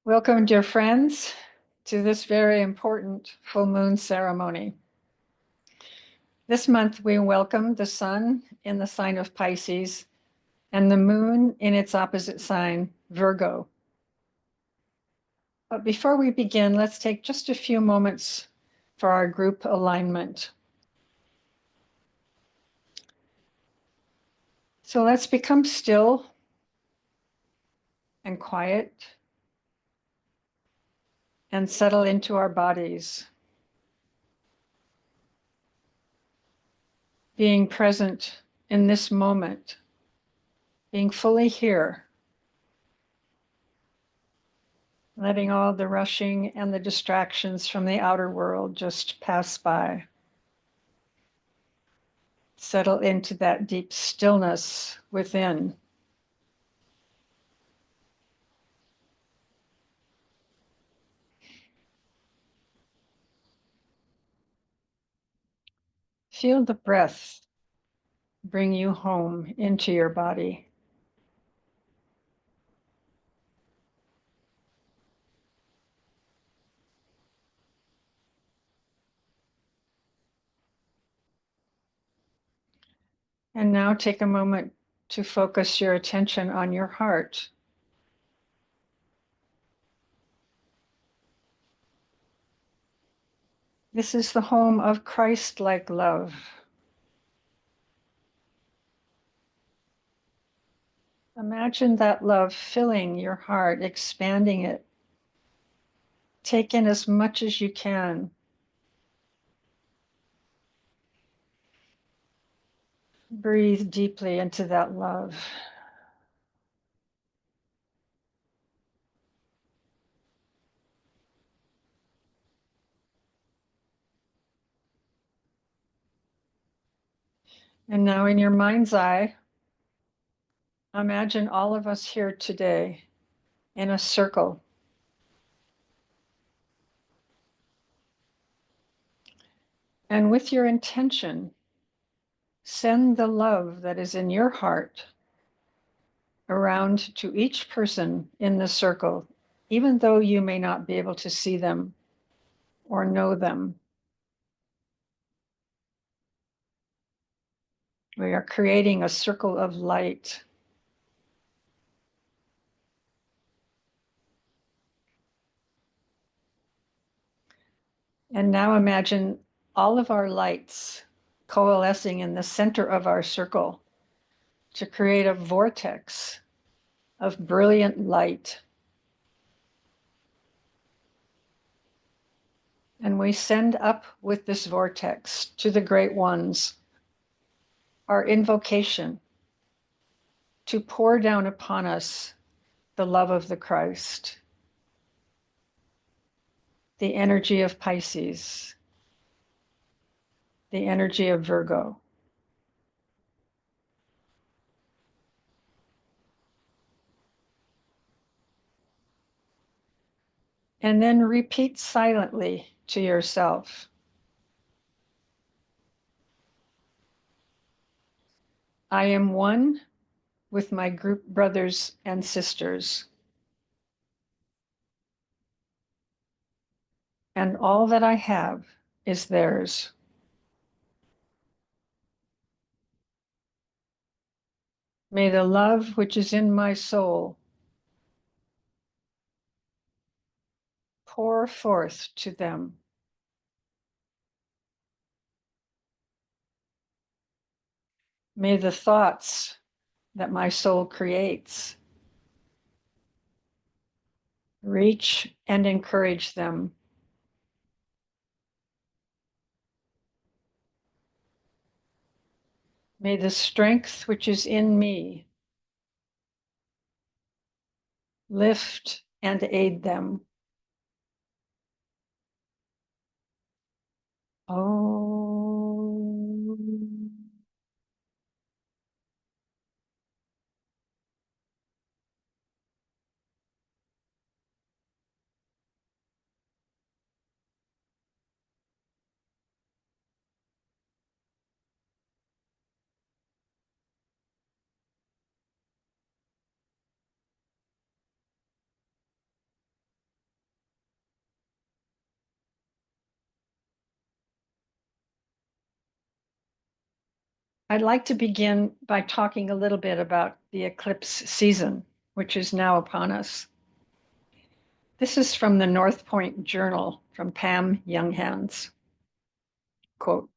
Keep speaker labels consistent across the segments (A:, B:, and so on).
A: Welcome, dear friends, to this very important full moon ceremony. This month, we welcome the sun in the sign of Pisces and the moon in its opposite sign, Virgo. But before we begin, let's take just a few moments for our group alignment. So let's become still and quiet and settle into our bodies, being present in this moment, being fully here, letting all the rushing and the distractions from the outer world just pass by. Settle into that deep stillness within. Feel the breath bring you home into your body. And now take a moment to focus your attention on your heart. This is the home of Christ-like love. Imagine that love filling your heart, expanding it. Take in as much as you can. Breathe deeply into that love. And now in your mind's eye, imagine all of us here today in a circle. And with your intention, send the love that is in your heart around to each person in the circle, even though you may not be able to see them or know them. We are creating a circle of light. And now imagine all of our lights coalescing in the center of our circle to create a vortex of brilliant light. And we send up with this vortex to the great ones our invocation to pour down upon us the love of the Christ, the energy of Pisces, the energy of Virgo. And then repeat silently to yourself, I am one with my group brothers and sisters, and all that I have is theirs. May the love which is in my soul pour forth to them. May the thoughts that my soul creates reach and encourage them. May the strength which is in me lift and aid them. Oh. I'd like to begin by talking a little bit about the eclipse season, which is now upon us. This is from the North Point Journal from Pam Younghans. Quote,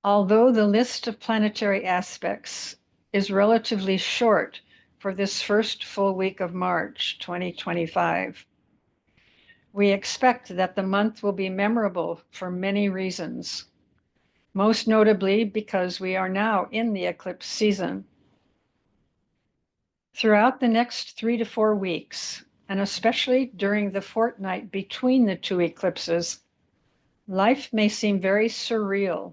A: although the list of planetary aspects is relatively short for this first full week of March 2025, we expect that the month will be memorable for many reasons, most notably because we are now in the eclipse season. Throughout the next 3 to 4 weeks, and especially during the fortnight between the two eclipses, life may seem very surreal,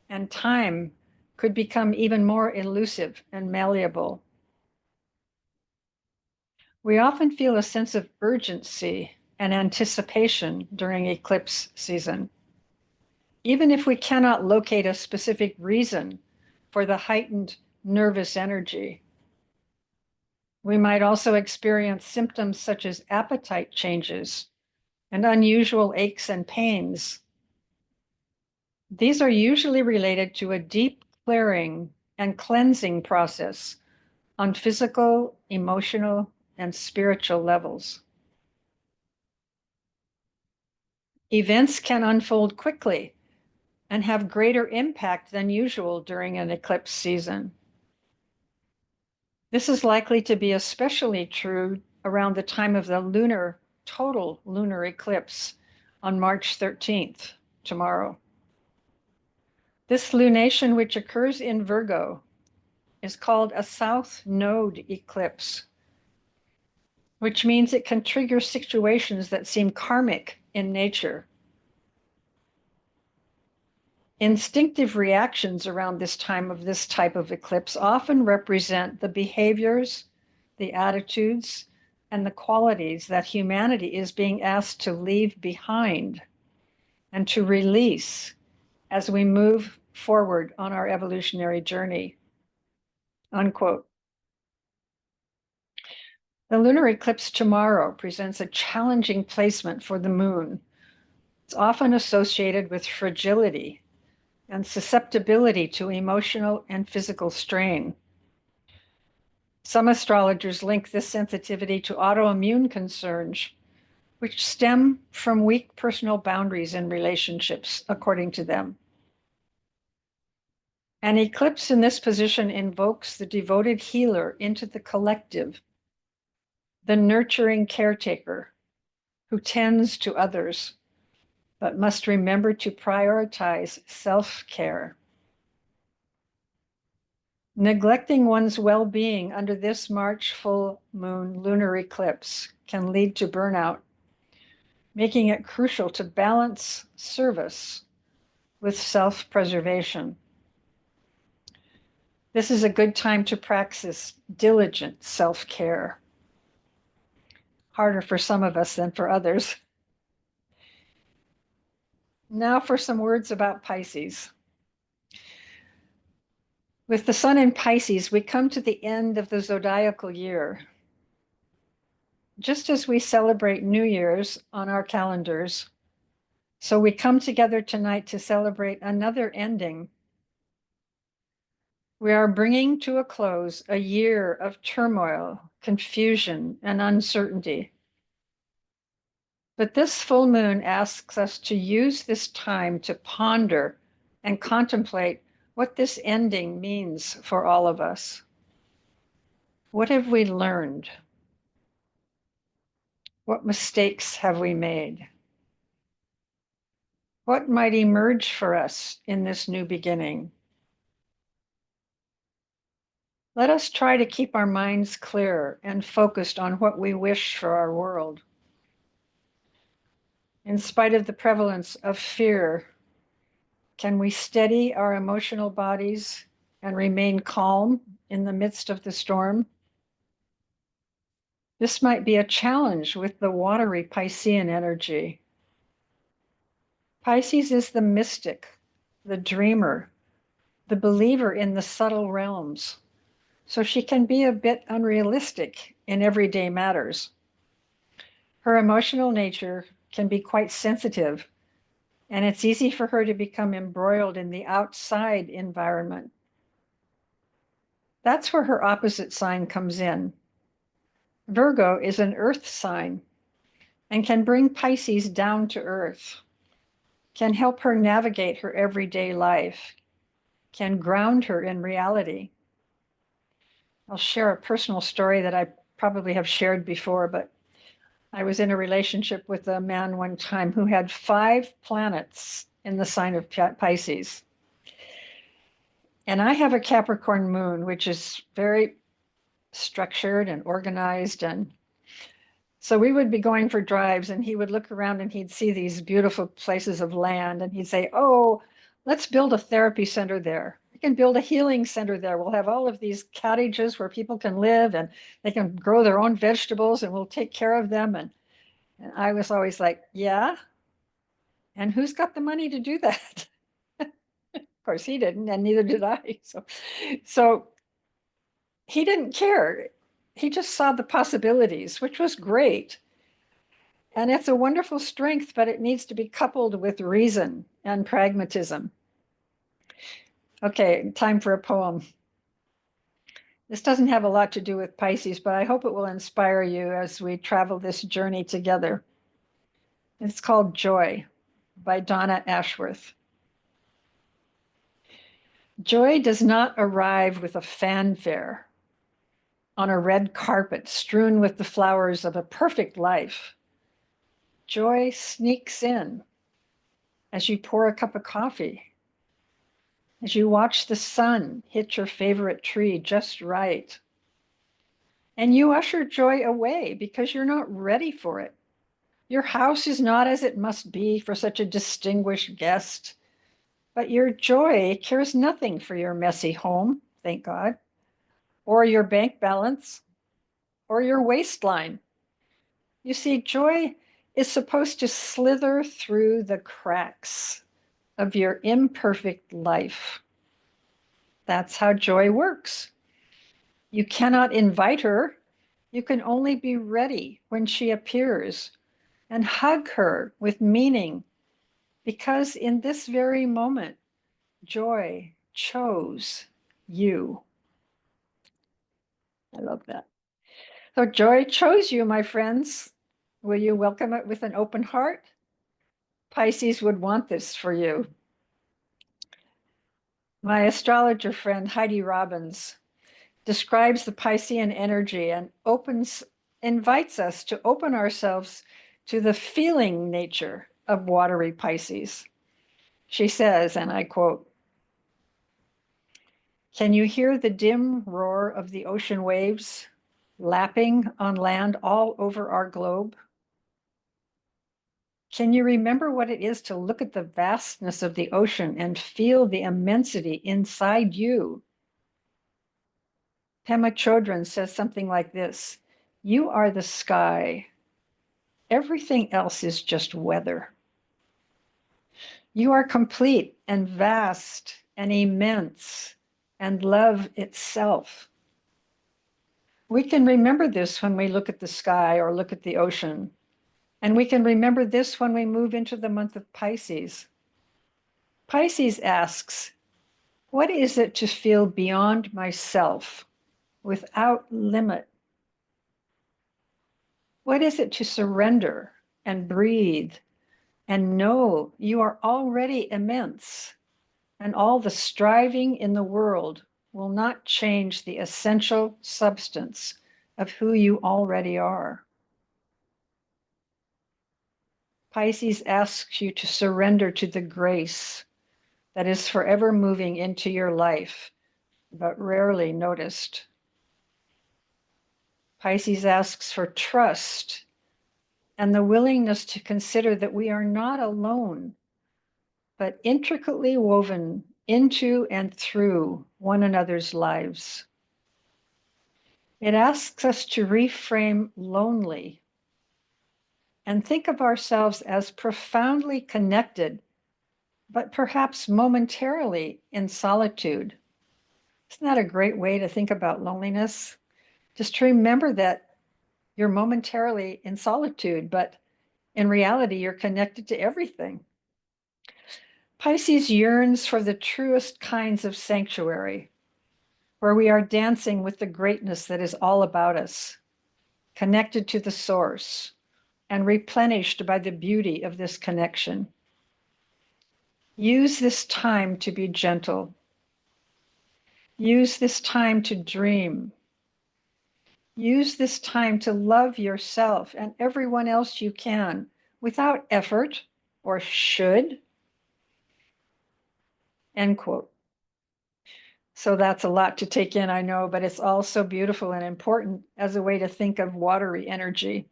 A: and time could become even more elusive and malleable. We often feel a sense of urgency and anticipation during eclipse season, even if we cannot locate a specific reason for the heightened nervous energy. We might also experience symptoms such as appetite changes and unusual aches and pains. These are usually related to a deep clearing and cleansing process on physical, emotional, and spiritual levels. Events can unfold quickly and have greater impact than usual during an eclipse season. This is likely to be especially true around the time of the total lunar eclipse on March 13th, tomorrow. This lunation, which occurs in Virgo, is called a south node eclipse, which means it can trigger situations that seem karmic in nature. Instinctive reactions around this time of this type of eclipse often represent the behaviors, the attitudes, and the qualities that humanity is being asked to leave behind and to release as we move forward on our evolutionary journey. Unquote. The lunar eclipse tomorrow presents a challenging placement for the moon. It's often associated with fragility and susceptibility to emotional and physical strain. Some astrologers link this sensitivity to autoimmune concerns, which stem from weak personal boundaries in relationships, according to them. An eclipse in this position invokes the devoted healer into the collective, the nurturing caretaker who tends to others, but must remember to prioritize self-care. Neglecting one's well-being under this March full moon lunar eclipse can lead to burnout, making it crucial to balance service with self-preservation. This is a good time to practice diligent self-care. Harder for some of us than for others. Now for some words about Pisces. With the sun in Pisces, we come to the end of the zodiacal year. Just as we celebrate New Year's on our calendars, so we come together tonight to celebrate another ending. We are bringing to a close a year of turmoil, confusion, and uncertainty. But this full moon asks us to use this time to ponder and contemplate what this ending means for all of us. What have we learned? What mistakes have we made? What might emerge for us in this new beginning? Let us try to keep our minds clear and focused on what we wish for our world. In spite of the prevalence of fear, can we steady our emotional bodies and remain calm in the midst of the storm? This might be a challenge with the watery Piscean energy. Pisces is the mystic, the dreamer, the believer in the subtle realms, so she can be a bit unrealistic in everyday matters. Her emotional nature can be quite sensitive and it's easy for her to become embroiled in the outside environment. That's where her opposite sign comes in. Virgo is an earth sign and can bring Pisces down to earth, can help her navigate her everyday life, can ground her in reality. I'll share a personal story that I probably have shared before, but I was in a relationship with a man one time who had 5 planets in the sign of Pisces. And I have a Capricorn moon, which is very structured and organized. And so we would be going for drives, and he would look around and he'd see these beautiful places of land. And he'd say, "Oh, let's build a therapy center there. We can build a healing center there. We'll have all of these cottages where people can live and they can grow their own vegetables and we'll take care of them." And I was always like, "Yeah. And who's got the money to do that?" Of course, he didn't, and neither did I. So he didn't care. He just saw the possibilities, which was great. And it's a wonderful strength, but it needs to be coupled with reason and pragmatism. Okay, time for a poem. This doesn't have a lot to do with Pisces, but I hope it will inspire you as we travel this journey together. It's called Joy by Donna Ashworth. Joy does not arrive with a fanfare on a red carpet strewn with the flowers of a perfect life. Joy sneaks in as you pour a cup of coffee, as you watch the sun hit your favorite tree just right. And you usher joy away because you're not ready for it. Your house is not as it must be for such a distinguished guest, but your joy cares nothing for your messy home, thank God, or your bank balance, or your waistline. You see, joy is supposed to slither through the cracks of your imperfect life. That's how joy works. You cannot invite her. You can only be ready when she appears and hug her with meaning, because in this very moment, joy chose you. I love that. So joy chose you, my friends. Will you welcome it with an open heart? Pisces would want this for you. My astrologer friend, Heidi Robbins, describes the Piscean energy and invites us to open ourselves to the feeling nature of watery Pisces. She says, and I quote, "Can you hear the dim roar of the ocean waves lapping on land all over our globe? Can you remember what it is to look at the vastness of the ocean and feel the immensity inside you?" Pema Chodron says something like this: "You are the sky. Everything else is just weather. You are complete and vast and immense and love itself." We can remember this when we look at the sky or look at the ocean. And we can remember this when we move into the month of Pisces. Pisces asks, what is it to feel beyond myself, without limit? What is it to surrender and breathe and know you are already immense, and all the striving in the world will not change the essential substance of who you already are? Pisces asks you to surrender to the grace that is forever moving into your life, but rarely noticed. Pisces asks for trust and the willingness to consider that we are not alone, but intricately woven into and through one another's lives. It asks us to reframe lonely and think of ourselves as profoundly connected, but perhaps momentarily in solitude. Isn't that a great way to think about loneliness? Just to remember that you're momentarily in solitude, but in reality, you're connected to everything. Pisces yearns for the truest kinds of sanctuary, where we are dancing with the greatness that is all about us, connected to the source, and replenished by the beauty of this connection. Use this time to be gentle. Use this time to dream. Use this time to love yourself and everyone else you can without effort or should. End quote. So that's a lot to take in, I know, but it's also beautiful and important as a way to think of watery energy.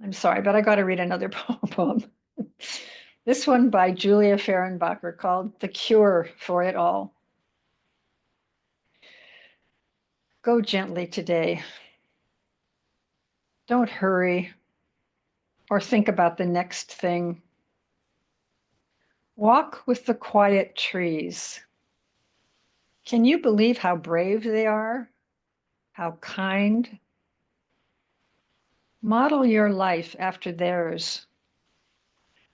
A: I'm sorry, but I got to read another poem. This one by Julia Fehrenbacher called The Cure for It All. Go gently today. Don't hurry or think about the next thing. Walk with the quiet trees. Can you believe how brave they are? How kind? Model your life after theirs.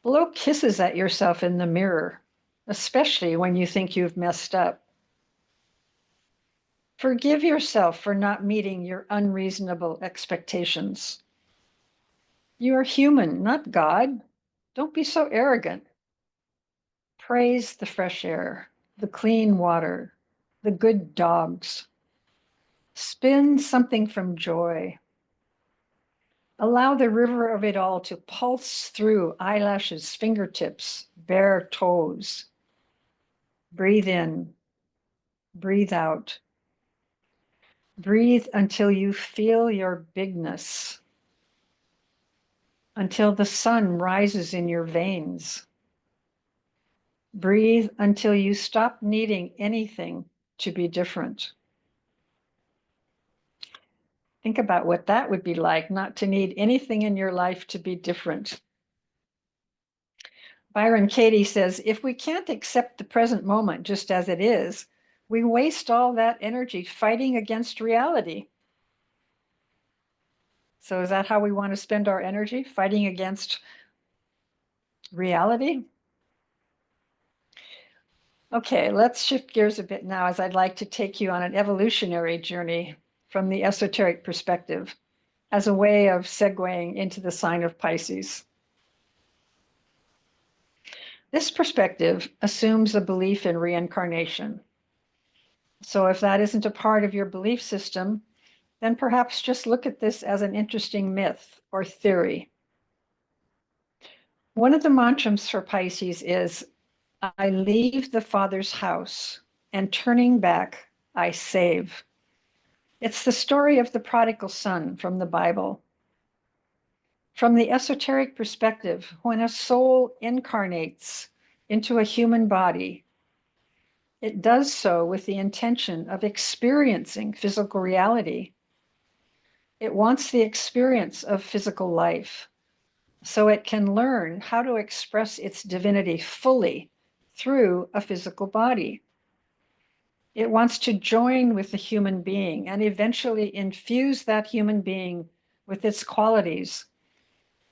A: Blow kisses at yourself in the mirror, especially when you think you've messed up. Forgive yourself for not meeting your unreasonable expectations. You are human, not God. Don't be so arrogant. Praise the fresh air, the clean water, the good dogs. Spin something from joy. Allow the river of it all to pulse through eyelashes, fingertips, bare toes. Breathe in, breathe out. Breathe until you feel your bigness, until the sun rises in your veins. Breathe until you stop needing anything to be different. Think about what that would be like, not to need anything in your life to be different. Byron Katie says, if we can't accept the present moment just as it is, we waste all that energy fighting against reality. So is that how we want to spend our energy, fighting against reality? Okay, let's shift gears a bit now, as I'd like to take you on an evolutionary journey from the esoteric perspective as a way of segueing into the sign of Pisces. This perspective assumes a belief in reincarnation. So if that isn't a part of your belief system, then perhaps just look at this as an interesting myth or theory. One of the mantras for Pisces is, I leave the Father's house, and turning back, I save. It's the story of the prodigal son from the Bible. From the esoteric perspective, when a soul incarnates into a human body, it does so with the intention of experiencing physical reality. It wants the experience of physical life, so it can learn how to express its divinity fully through a physical body. It wants to join with the human being and eventually infuse that human being with its qualities.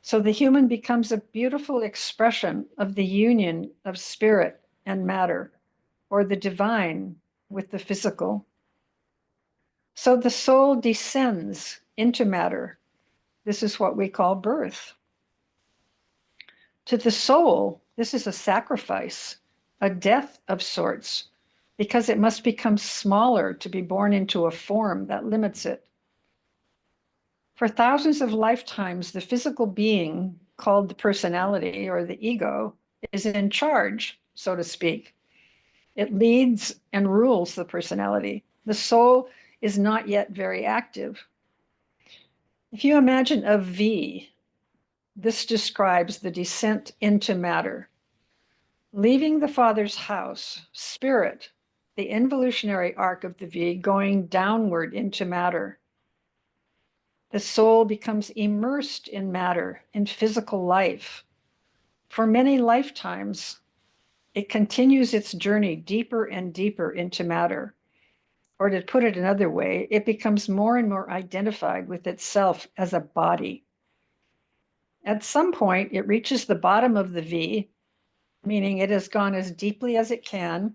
A: So the human becomes a beautiful expression of the union of spirit and matter, or the divine with the physical. So the soul descends into matter. This is what we call birth. To the soul, this is a sacrifice, a death of sorts, because it must become smaller to be born into a form that limits it. For thousands of lifetimes, the physical being, called the personality or the ego, is in charge, so to speak. It leads and rules the personality. The soul is not yet very active. If you imagine a V, this describes the descent into matter. Leaving the Father's house, spirit, the involutionary arc of the V, going downward into matter. The soul becomes immersed in matter, in physical life. For many lifetimes, it continues its journey deeper and deeper into matter. Or to put it another way, it becomes more and more identified with itself as a body. At some point, it reaches the bottom of the V, meaning it has gone as deeply as it can.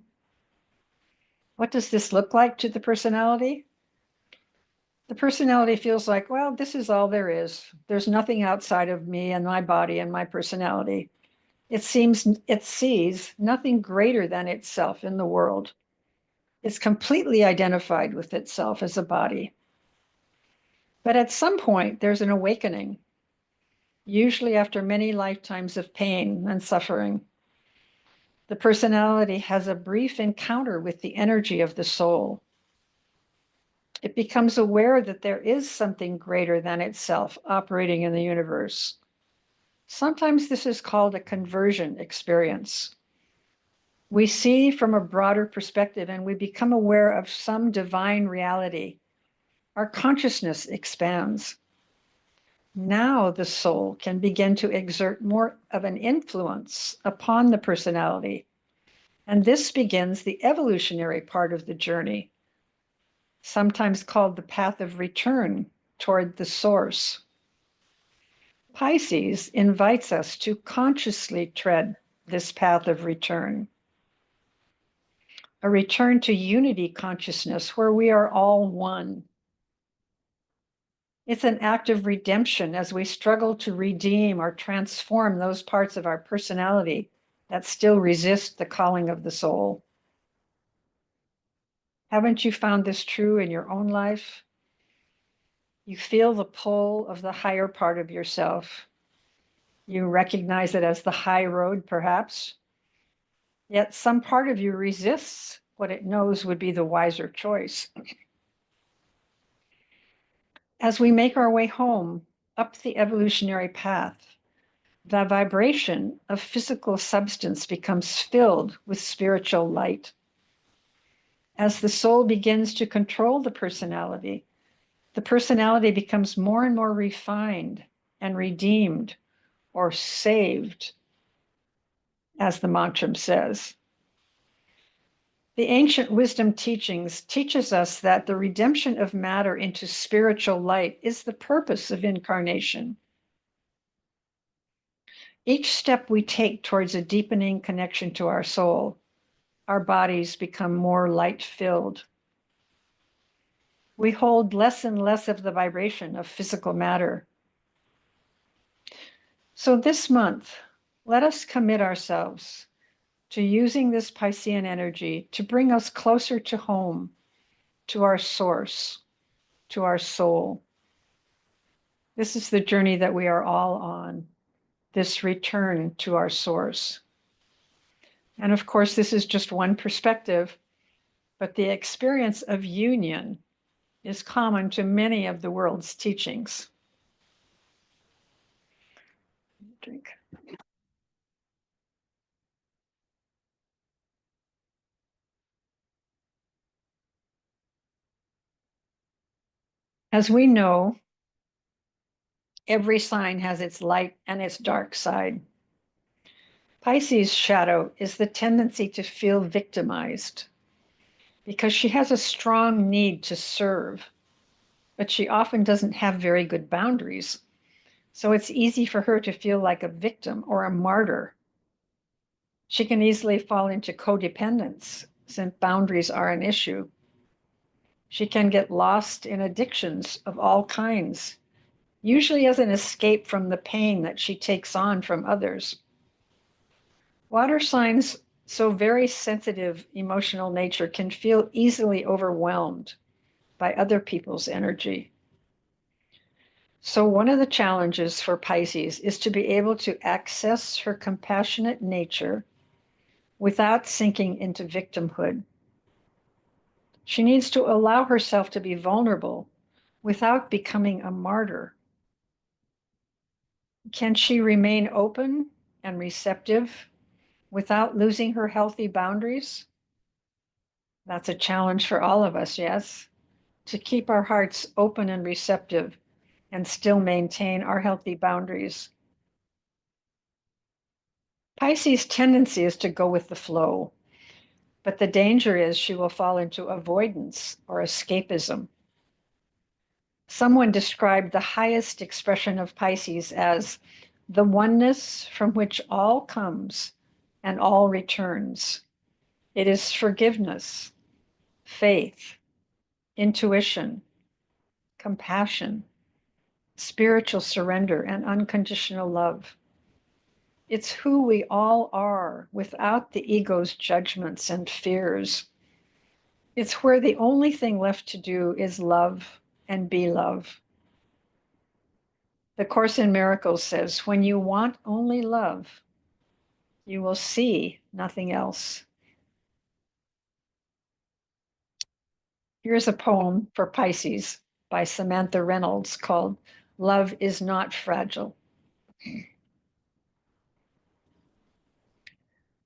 A: What does this look like to the personality? The personality feels like, well, this is all there is. There's nothing outside of me and my body and my personality. It sees nothing greater than itself in the world. It's completely identified with itself as a body. But at some point, there's an awakening, usually after many lifetimes of pain and suffering. The personality has a brief encounter with the energy of the soul. It becomes aware that there is something greater than itself operating in the universe. Sometimes this is called a conversion experience. We see from a broader perspective and we become aware of some divine reality. Our consciousness expands. Now the soul can begin to exert more of an influence upon the personality. And this begins the evolutionary part of the journey, sometimes called the path of return toward the source. Pisces invites us to consciously tread this path of return, a return to unity consciousness where we are all one. It's an act of redemption as we struggle to redeem or transform those parts of our personality that still resist the calling of the soul. Haven't you found this true in your own life? You feel the pull of the higher part of yourself. You recognize it as the high road, perhaps. Yet some part of you resists what it knows would be the wiser choice. As we make our way home up the evolutionary path, the vibration of physical substance becomes filled with spiritual light. As the soul begins to control the personality becomes more and more refined and redeemed or saved, as the mantra says. The ancient wisdom teachings teaches us that the redemption of matter into spiritual light is the purpose of incarnation. Each step we take towards a deepening connection to our soul, our bodies become more light-filled. We hold less and less of the vibration of physical matter. So this month, let us commit ourselves to using this Piscean energy to bring us closer to home, to our source, to our soul. This is the journey that we are all on, this return to our source. And of course, this is just one perspective, but the experience of union is common to many of the world's teachings. Drink. As we know, every sign has its light and its dark side. Pisces' shadow is the tendency to feel victimized because she has a strong need to serve, but she often doesn't have very good boundaries. So it's easy for her to feel like a victim or a martyr. She can easily fall into codependence since boundaries are an issue. She can get lost in addictions of all kinds, usually as an escape from the pain that she takes on from others. Water signs, so very sensitive emotional nature, can feel easily overwhelmed by other people's energy. So one of the challenges for Pisces is to be able to access her compassionate nature without sinking into victimhood. She needs to allow herself to be vulnerable without becoming a martyr. Can she remain open and receptive without losing her healthy boundaries? That's a challenge for all of us, yes, to keep our hearts open and receptive and still maintain our healthy boundaries. Pisces' tendency is to go with the flow, but the danger is she will fall into avoidance or escapism. Someone described the highest expression of Pisces as the oneness from which all comes and all returns. It is forgiveness, faith, intuition, compassion, spiritual surrender, and unconditional love. It's who we all are without the ego's judgments and fears. It's where the only thing left to do is love and be love. The Course in Miracles says, when you want only love, you will see nothing else. Here's a poem for Pisces by Samantha Reynolds called Love is Not Fragile.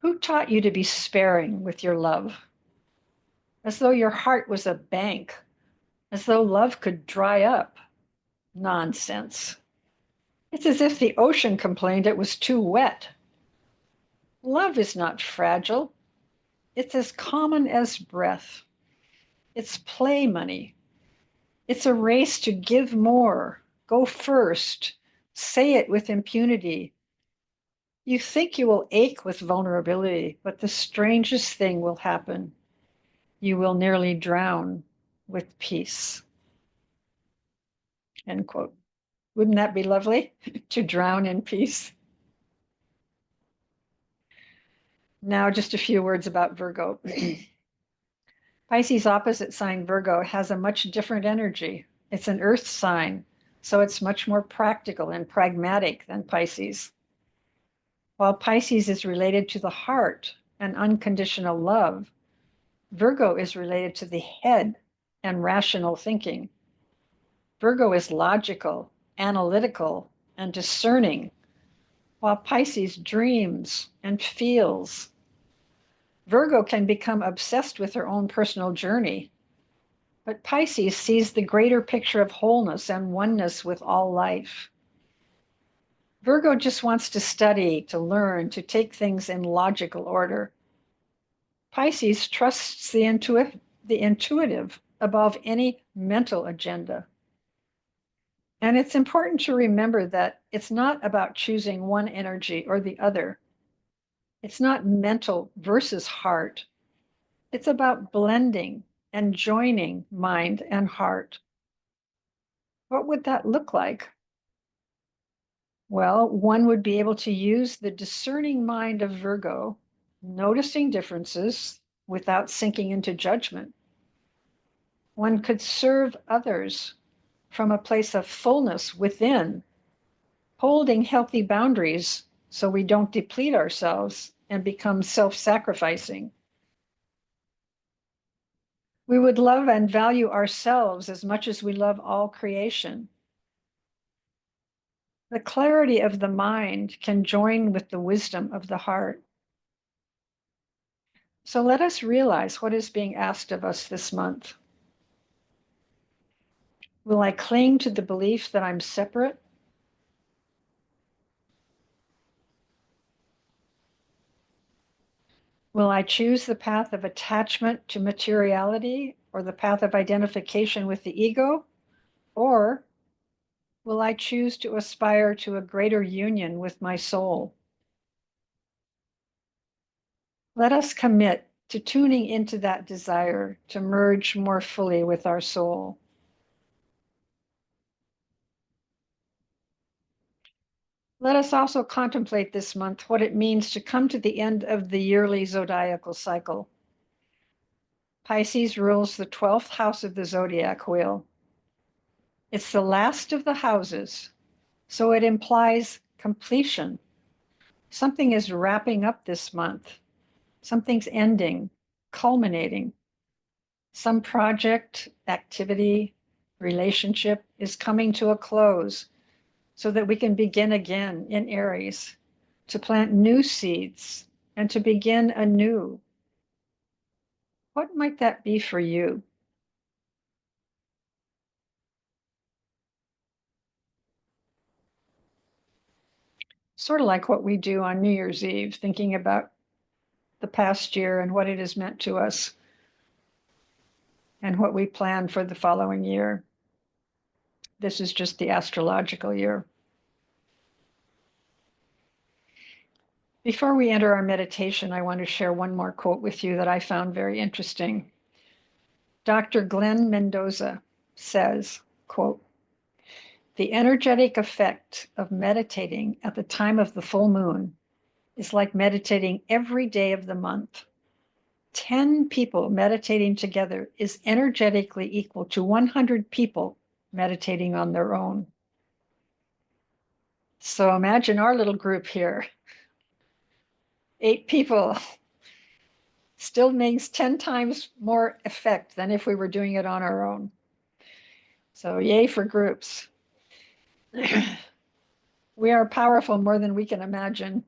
A: Who taught you to be sparing with your love? As though your heart was a bank, as though love could dry up. Nonsense. It's as if the ocean complained it was too wet. Love is not fragile. It's as common as breath. It's play money. It's a race to give more, go first, say it with impunity. You think you will ache with vulnerability, but the strangest thing will happen. You will nearly drown with peace. End quote. Wouldn't that be lovely to drown in peace? Now, just a few words about Virgo. Pisces opposite sign Virgo has a much different energy. It's an earth sign, so it's much more practical and pragmatic than Pisces. While Pisces is related to the heart and unconditional love, Virgo is related to the head and rational thinking. Virgo is logical, analytical, and discerning, while Pisces dreams and feels. Virgo can become obsessed with their own personal journey, but Pisces sees the greater picture of wholeness and oneness with all life. Virgo just wants to study, to learn, to take things in logical order. Pisces trusts the intuitive above any mental agenda. And it's important to remember that it's not about choosing one energy or the other. It's not mental versus heart. It's about blending and joining mind and heart. What would that look like? Well, one would be able to use the discerning mind of Virgo, noticing differences without sinking into judgment. One could serve others from a place of fullness within, holding healthy boundaries so we don't deplete ourselves and become self-sacrificing. We would love and value ourselves as much as we love all creation. The clarity of the mind can join with the wisdom of the heart. So let us realize what is being asked of us this month. Will I cling to the belief that I'm separate? Will I choose the path of attachment to materiality or the path of identification with the ego? Or will I choose to aspire to a greater union with my soul? Let us commit to tuning into that desire to merge more fully with our soul. Let us also contemplate this month what it means to come to the end of the yearly zodiacal cycle. Pisces rules the 12th house of the zodiac wheel. It's the last of the houses, so it implies completion. Something is wrapping up this month. Something's ending, culminating. Some project, activity, relationship is coming to a close so that we can begin again in Aries, to plant new seeds and to begin anew. What might that be for you? Sort of like what we do on New Year's Eve, thinking about the past year and what it has meant to us and what we plan for the following year. This is just the astrological year. Before we enter our meditation, I want to share one more quote with you that I found very interesting. Dr. Glenn Mendoza says, quote, "The energetic effect of meditating at the time of the full moon is like meditating every day of the month. 10 people meditating together is energetically equal to 100 people meditating on their own." So imagine our little group here, 8 people, still makes 10 times more effect than if we were doing it on our own. So yay for groups. We are powerful more than we can imagine.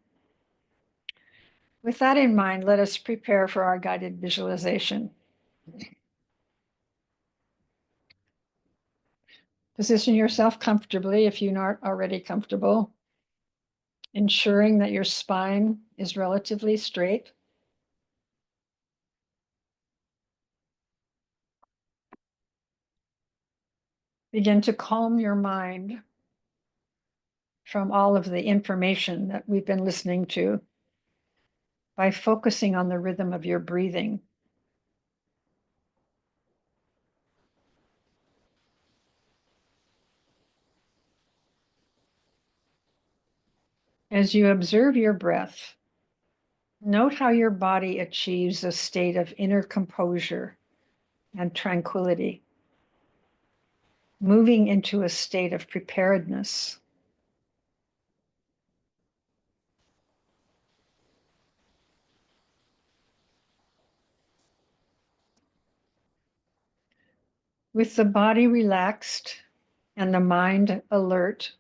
A: With that in mind, let us prepare for our guided visualization. Position yourself comfortably if you're not already comfortable, ensuring that your spine is relatively straight. Begin to calm your mind from all of the information that we've been listening to by focusing on the rhythm of your breathing. As you observe your breath, note how your body achieves a state of inner composure and tranquility, moving into a state of preparedness. With the body relaxed and the mind alert,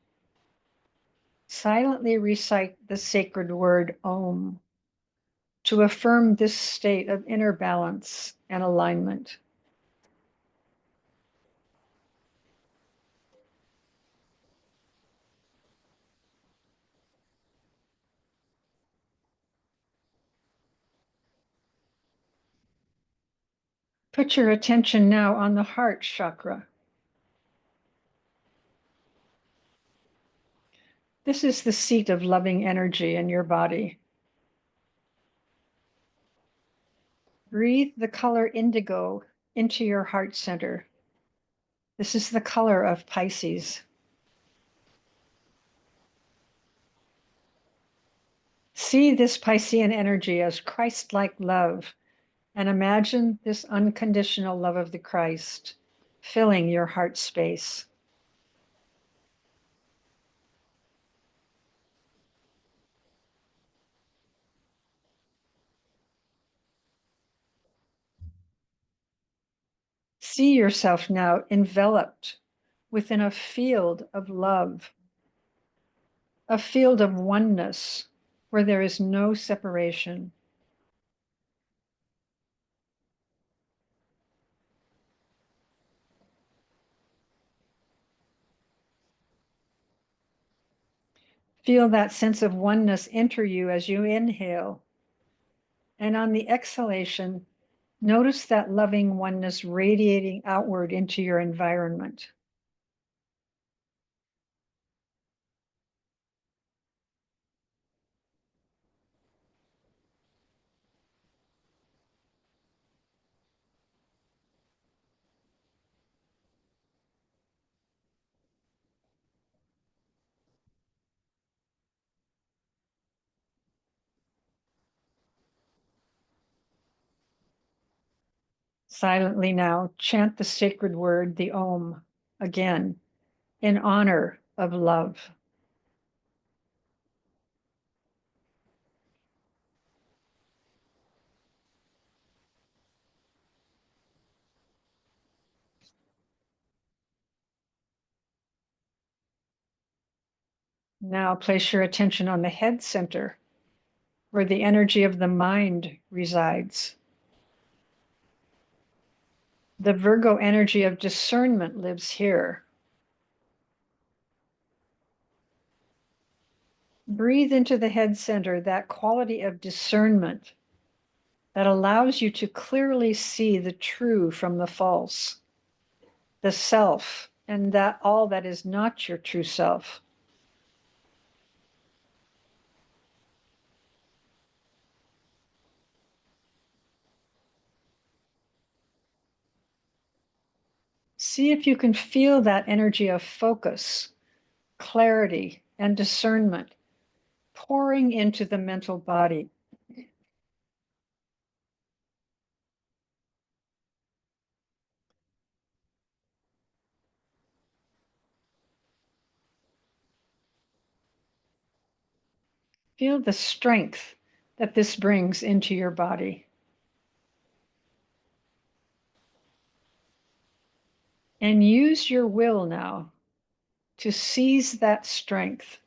A: silently recite the sacred word Om to affirm this state of inner balance and alignment. Put your attention now on the heart chakra. This is the seat of loving energy in your body. Breathe the color indigo into your heart center. This is the color of Pisces. See this Piscean energy as Christ-like love, and imagine this unconditional love of the Christ filling your heart space. See yourself now enveloped within a field of love, a field of oneness where there is no separation. Feel that sense of oneness enter you as you inhale. And on the exhalation, notice that loving oneness radiating outward into your environment. Silently now, chant the sacred word, the Om, again, in honor of love. Now place your attention on the head center, where the energy of the mind resides. The Virgo energy of discernment lives here. Breathe into the head center that quality of discernment that allows you to clearly see the true from the false, the self, and that all that is not your true self. See if you can feel that energy of focus, clarity, and discernment pouring into the mental body. Feel the strength that this brings into your body. And use your will now to seize that strength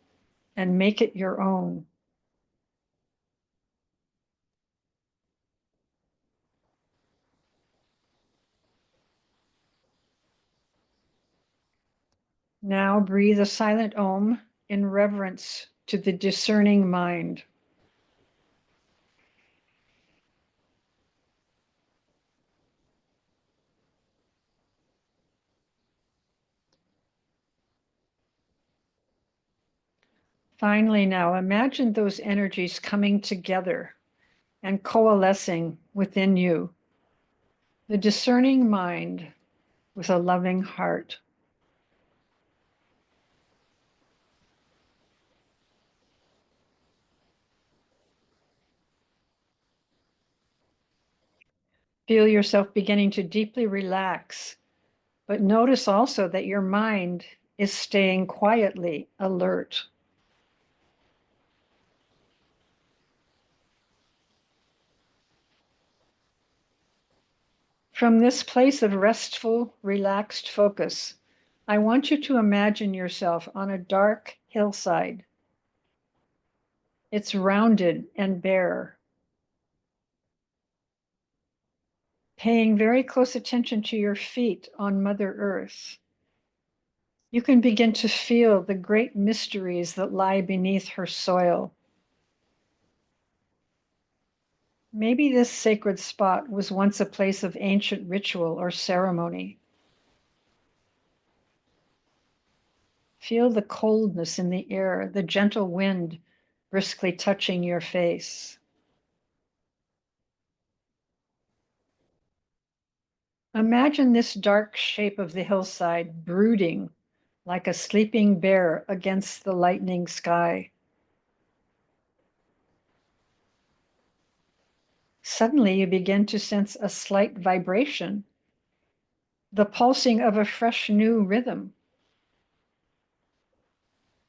A: and make it your own. Now breathe a silent Om in reverence to the discerning mind. Finally, now imagine those energies coming together and coalescing within you. The discerning mind with a loving heart. Feel yourself beginning to deeply relax, but notice also that your mind is staying quietly alert. From this place of restful, relaxed focus, I want you to imagine yourself on a dark hillside. It's rounded and bare. Paying very close attention to your feet on Mother Earth, you can begin to feel the great mysteries that lie beneath her soil. Maybe this sacred spot was once a place of ancient ritual or ceremony. Feel the coldness in the air, the gentle wind briskly touching your face. Imagine this dark shape of the hillside brooding like a sleeping bear against the lightning sky. Suddenly, you begin to sense a slight vibration, the pulsing of a fresh new rhythm.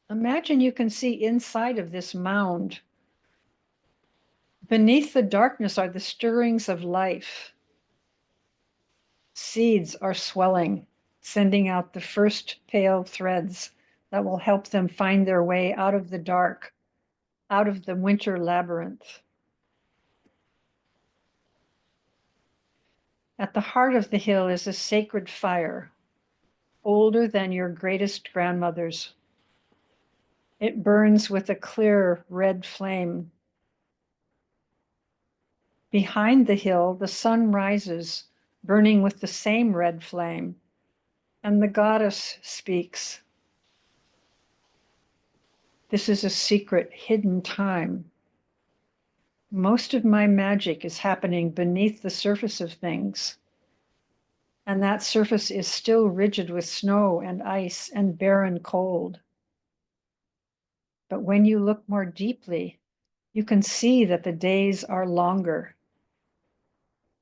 A: Imagine you can see inside of this mound. Beneath the darkness are the stirrings of life. Seeds are swelling, sending out the first pale threads that will help them find their way out of the dark, out of the winter labyrinth. At the heart of the hill is a sacred fire, older than your greatest grandmother's. It burns with a clear red flame. Behind the hill, the sun rises, burning with the same red flame, and the goddess speaks. This is a secret, hidden time. Most of my magic is happening beneath the surface of things, and that surface is still rigid with snow and ice and barren cold. But when you look more deeply, you can see that the days are longer.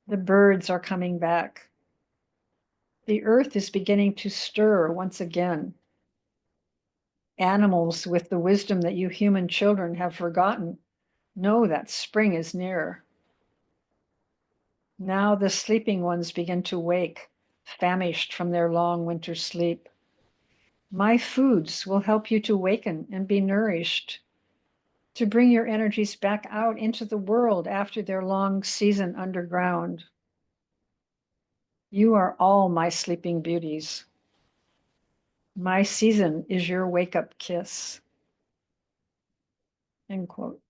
A: The birds are coming back. The earth is beginning to stir once again. Animals with the wisdom that you human children have forgotten know that spring is near. Now the sleeping ones begin to wake, famished from their long winter sleep. My foods will help you to waken and be nourished, to bring your energies back out into the world after their long season underground. You are all my sleeping beauties. My season is your wake-up kiss. End quote.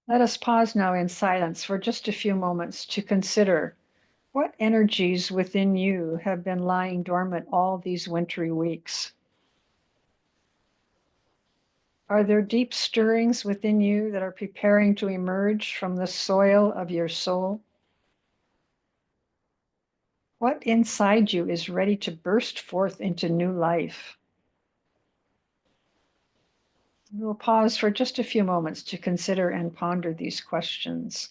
A: Let us pause now in silence for just a few moments to consider what energies within you have been lying dormant all these wintry weeks. Are there deep stirrings within you that are preparing to emerge from the soil of your soul? What inside you is ready to burst forth into new life? We'll pause for just a few moments to consider and ponder these questions.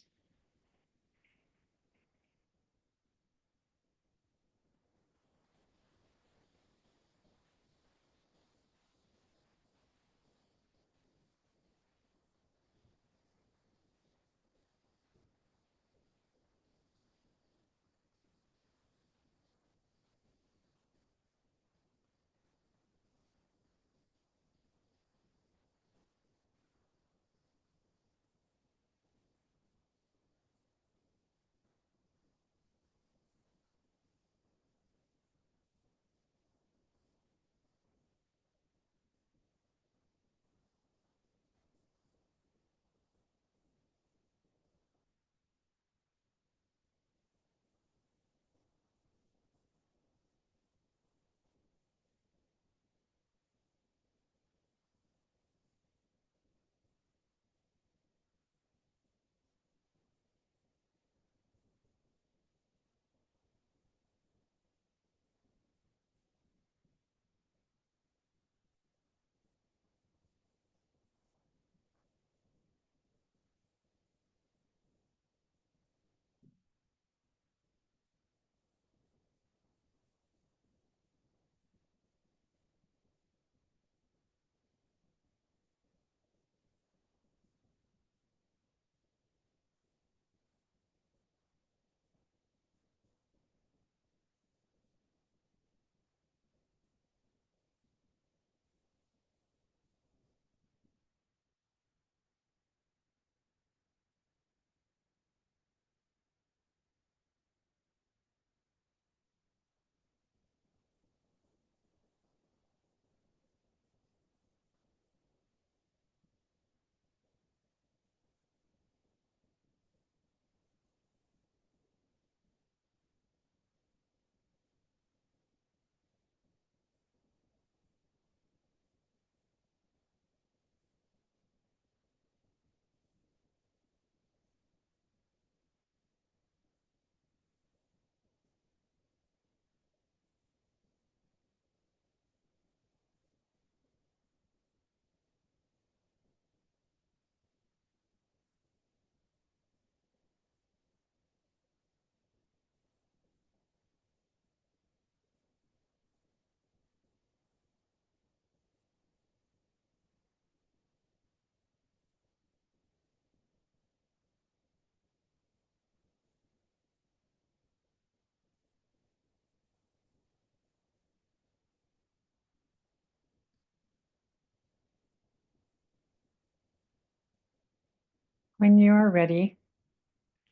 A: When you are ready,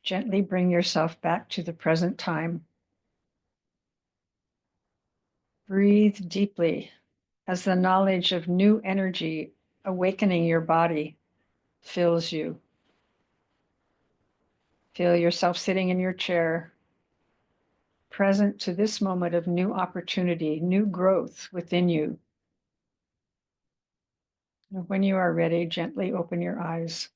A: gently bring yourself back to the present time. Breathe deeply as the knowledge of new energy awakening your body fills you. Feel yourself sitting in your chair, present to this moment of new opportunity, new growth within you. And when you are ready, gently open your eyes.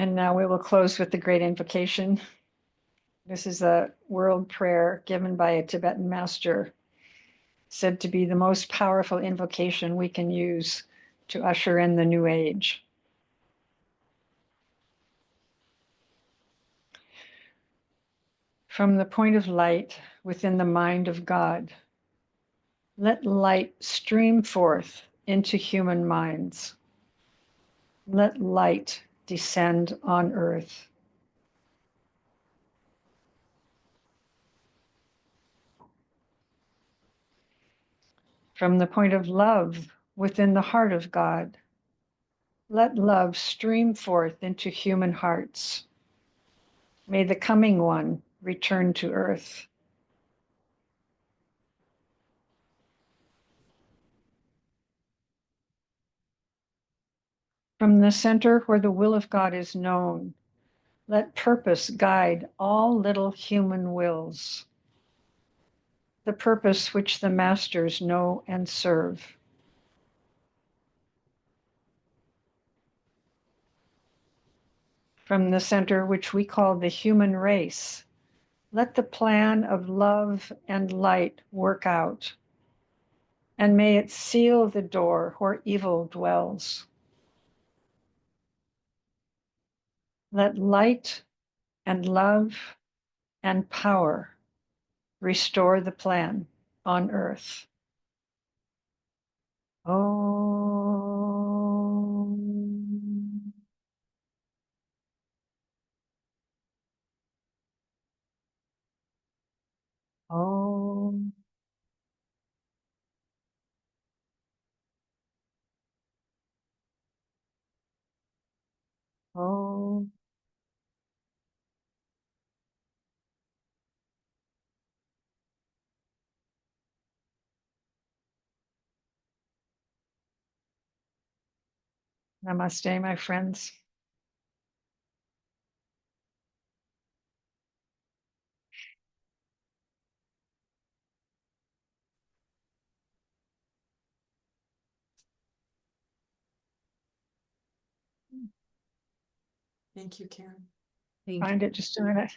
A: And now we will close with the great invocation. This is a world prayer given by a Tibetan master, said to be the most powerful invocation we can use to usher in the new age. From the point of light within the mind of God, let light stream forth into human minds. Let light descend on earth. From the point of love within the heart of God, let love stream forth into human hearts. May the coming one return to earth. From the center where the will of God is known, let purpose guide all little human wills, the purpose which the masters know and serve. from the center, which we call the human race. Let the plan of love and light work out, and may it seal the door where evil dwells. Let light and love and power restore the plan on earth. Om. Om. Om. Namaste, my friends.
B: Thank you, Karen.
A: Find it just a minute.